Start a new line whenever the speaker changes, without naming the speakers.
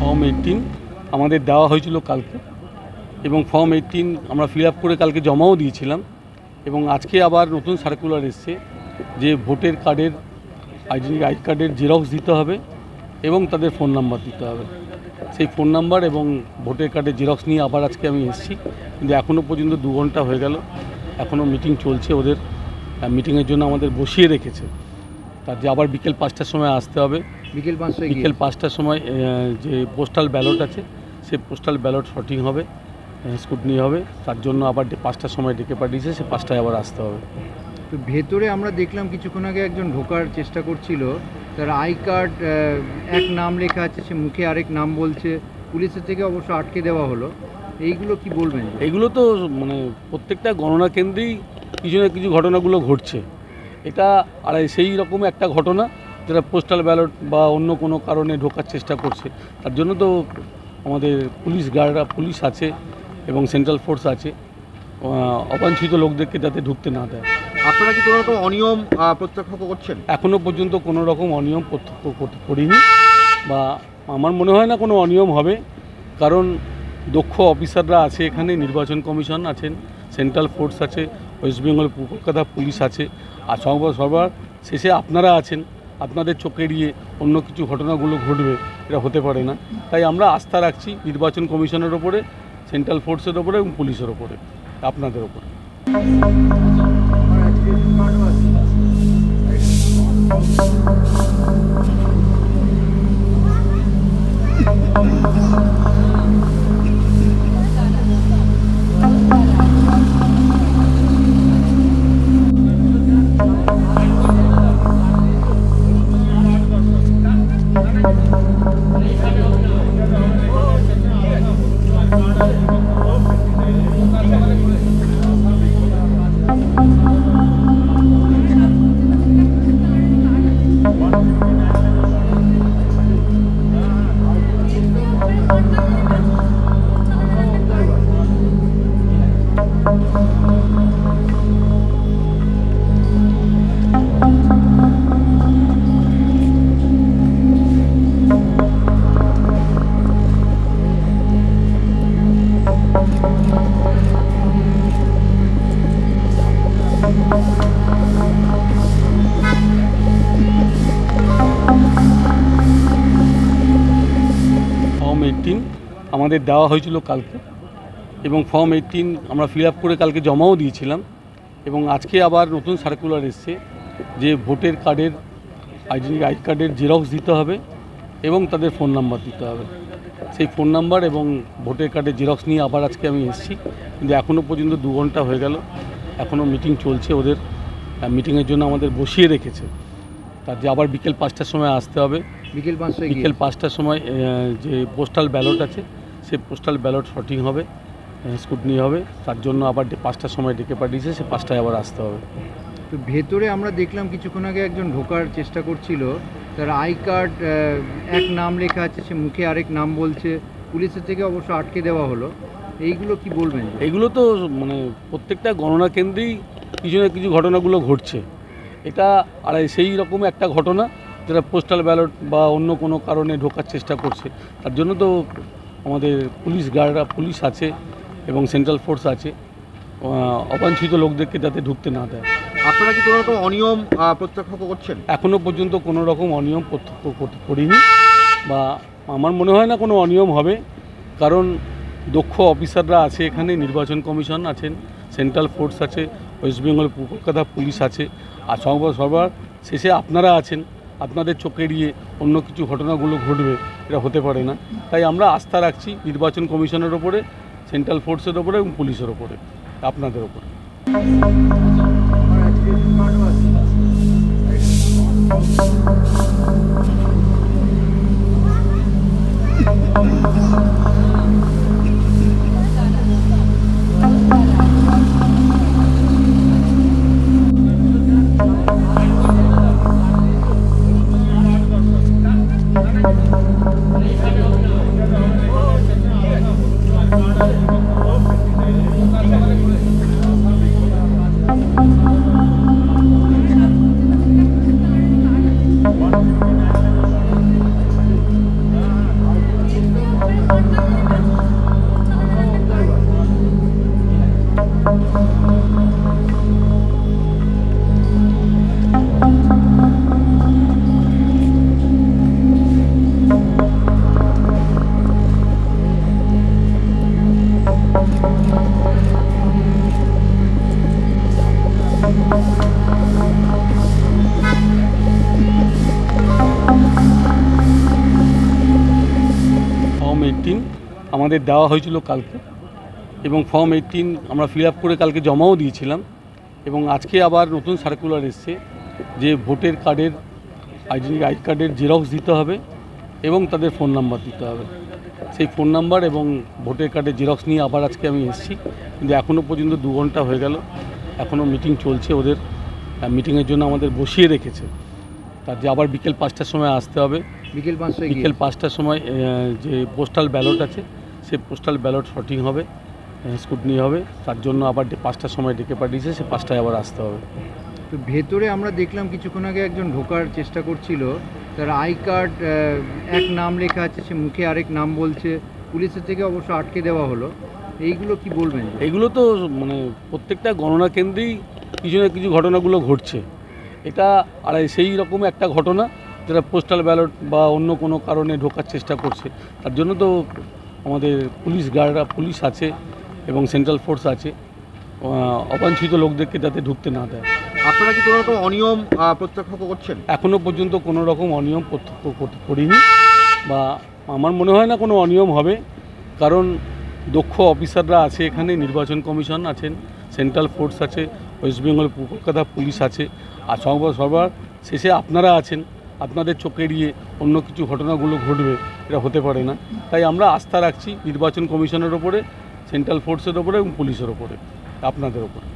Form 18 আমাদের দেওয়া হয়েছিল কালকে এবং ফর্ম 18 আমরা ফিল আপ করে কালকে জমাও দিয়েছিলাম এবং আজকে আবার নতুন সার্কুলার এসছে যে ভোটের কার্ডের আই কার্ডের জেরক্স দিতে হবে এবং তাদের ফোন নাম্বার দিতে হবে। সেই ফোন নাম্বার এবং ভোটের কার্ডের জেরক্স নিয়ে আবার আজকে আমি এসেছি, কিন্তু এখনও পর্যন্ত 2 ঘন্টা হয়ে গেল, এখনও মিটিং চলছে। ওদের মিটিংয়ের জন্য আমাদের বসিয়ে রেখেছে, তার যে আবার বিকেল 5টার সময় আসতে হবে। বিকেল 5টার সময় যে পোস্টাল ব্যালট আছে সেই পোস্টাল ব্যালট শর্টিং হবে, স্কুটনি হবে, তার জন্য আবার 5টার সময় ডেকে পাঠিয়েছে, সে 5টায় আবার আসতে হবে।
তো ভেতরে আমরা দেখলাম কিছুক্ষণ আগে একজন ঢোকার চেষ্টা করছিল, তার আই কার্ড এক নাম লেখা আছে, সে মুখে আরেক নাম বলছে, পুলিশের থেকে অবশ্য আটকে দেওয়া হলো। এইগুলো কি বলবেন?
এইগুলো তো মানে প্রত্যেকটা গণনা কেন্দ্রেই কিছু না কিছু ঘটনাগুলো ঘটছে। এটা আর সেই রকম একটা ঘটনা যেটা পোস্টাল ব্যালট বা অন্য কোনো কারণে ঢোকার চেষ্টা করছে, তার জন্য তো আমাদের পুলিশ আছে এবং সেন্ট্রাল ফোর্স আছে, অবাঞ্ছিত লোকদেরকে যাতে ঢুকতে না দেয়।
আপনারা কি কোনো রকম অনিয়ম প্রত্যক্ষ করছেন?
এখনও পর্যন্ত কোনো রকম অনিয়ম প্রত্যক্ষ করিনি, বা আমার মনে হয় না কোনো অনিয়ম হবে, কারণ দক্ষ অফিসাররা আছে এখানে, নির্বাচন কমিশন আছেন, সেন্ট্রাল ফোর্স আছে, ওয়েস্ট বেঙ্গল কলকাতা পুলিশ আছে, আর সবার শেষে আপনারা আছেন। আপনাদের চোখে এড়িয়ে অন্য কিছু ঘটনাগুলো ঘটবে, এটা হতে পারে না। তাই আমরা আস্থা রাখছি নির্বাচন কমিশনের ওপরে, সেন্ট্রাল ফোর্সের ওপরে এবং পুলিশের ওপরে, আপনাদের ওপরে। ফর্ম 18 আমাদের দেওয়া হয়েছিল কালকে এবং ফর্ম 18 আমরা ফিল আপ করে কালকে জমাও দিয়েছিলাম এবং আজকে আবার নতুন সার্কুলার এসছে যে ভোটের কার্ডের আই কার্ডের জেরক্স দিতে হবে এবং তাদের ফোন নাম্বার দিতে হবে। সেই ফোন নাম্বার এবং ভোটের কার্ডের জেরক্স নিয়ে আবার আজকে আমি এসেছি, কিন্তু এখনও পর্যন্ত 2 ঘন্টা হয়ে গেল, এখনও মিটিং চলছে। ওদের মিটিংয়ের জন্য আমাদের বসিয়ে রেখেছে, তার যে আবার বিকেল 5টার সময় আসতে হবে। বিকেল 5টার সময় যে পোস্টাল ব্যালট আছে সেই পোস্টাল ব্যালট শর্টিং হবে, স্কুটনি হবে, তার জন্য আবার 5টার সময় ডেকে পাঠিয়েছে, সে 5টায় আবার আসতে হবে।
তো ভেতরে আমরা দেখলাম কিছুক্ষণ আগে একজন ঢোকার চেষ্টা করছিল, তার আই কার্ড এক নাম লেখা আছে, সে মুখে আরেক নাম বলছে, পুলিশের থেকে অবশ্য আটকে দেওয়া হলো। এইগুলো কি বলবেন?
এইগুলো তো মানে প্রত্যেকটা গণনা কেন্দ্রেই কিছু না কিছু ঘটনাগুলো ঘটছে। এটা আর সেই রকম একটা ঘটনা যেটা পোস্টাল ব্যালট বা অন্য কোনো কারণে ঢোকার চেষ্টা করছে, তার জন্য তো আমাদের পুলিশ আছে এবং সেন্ট্রাল ফোর্স আছে, অবাঞ্ছিত লোকদেরকে যাতে ঢুকতে না দেয়।
আপনারা কি কোনো রকম অনিয়ম প্রত্যক্ষ করছেন?
এখনও পর্যন্ত কোনো রকম অনিয়ম প্রত্যক্ষ করিনি, বা আমার মনে হয় না কোনো অনিয়ম হবে, কারণ দক্ষ অফিসাররা আছে এখানে, নির্বাচন কমিশন আছেন, সেন্ট্রাল ফোর্স আছে, ওয়েস্ট বেঙ্গল কলকাতা পুলিশ আছে, আর সবার শেষে আপনারা আছেন। আপনাদের চোখে এড়িয়ে অন্য কিছু ঘটনাগুলো ঘটবে, এটা হতে পারে না। তাই আমরা আস্থা রাখছি নির্বাচন কমিশনের ওপরে, সেন্ট্রাল ফোর্সের ওপরে এবং পুলিশের ওপরে, আপনাদের ওপরে। ফর্ম 18 আমাদের দেওয়া হয়েছিল কালকে, এবং ফর্ম 18 আমরা ফিল আপ করে কালকে জমাও দিয়েছিলাম, এবং আজকে আবার নতুন সার্কুলার এসছে যে ভোটের কার্ডের আই কার্ডের জেরক্স দিতে হবে এবং তাদের ফোন নাম্বার দিতে হবে। সেই ফোন নাম্বার এবং ভোটের কার্ডের জেরক্স নিয়ে আবার আজকে আমি এসেছি, কিন্তু এখনও পর্যন্ত 2 ঘন্টা হয়ে গেল, এখনও মিটিং চলছে ওদের। মিটিংয়ের জন্য আমাদের বসিয়ে রেখেছে, তার যে আবার বিকেল 5টার সময় আসতে হবে। বিকেল 5টার সময় যে পোস্টাল ব্যালট আছে, সেই পোস্টাল ব্যালট শর্টিং হবে, স্কুটনি হবে, তার জন্য আবার 5টার সময় ডেকে পাঠিয়েছে, সে 5টায় আবার আসতে হবে।
তো ভেতরে আমরা দেখলাম কিছুক্ষণ আগে একজন ঢোকার চেষ্টা করছিল, তার আই কার্ড এক নাম লেখা আছে, সে মুখে আরেক নাম বলছে, পুলিশের থেকে অবশ্য আটকে দেওয়া হলো। এইগুলো কি বলবেন?
এগুলো তো মানে প্রত্যেকটা গণনা কেন্দ্রেই কিছু না কিছু ঘটনাগুলো ঘটছে। এটা আর সেই রকম একটা ঘটনা যেটা পোস্টাল ব্যালট বা অন্য কোনো কারণে ঢোকার চেষ্টা করছে, তার জন্য তো আমাদের পুলিশ আছে এবং সেন্ট্রাল ফোর্স আছে, অবাঞ্ছিত লোকদেরকে যাতে ঢুকতে না দেয়।
আপনারা কি কোনো রকম অনিয়ম প্রত্যক্ষ করছেন?
এখনও পর্যন্ত কোনো রকম অনিয়ম প্রত্যক্ষ করিনি, বা আমার মনে হয় না কোনো অনিয়ম হবে, কারণ দক্ষ অফিসাররা আছে এখানে, নির্বাচন কমিশন আছেন, সেন্ট্রাল ফোর্স আছে, ওয়েস্ট বেঙ্গল কলকাতা পুলিশ আছে, আর সবার শেষে আপনারা আছেন। আপনাদের চোখে এড়িয়ে অন্য কিছু ঘটনাগুলো ঘটবে, এটা হতে পারে না। তাই আমরা আস্থা রাখছি নির্বাচন কমিশনের ওপরে, সেন্ট্রাল ফোর্সের ওপরে এবং পুলিশের ওপরে, আপনাদের ওপরে।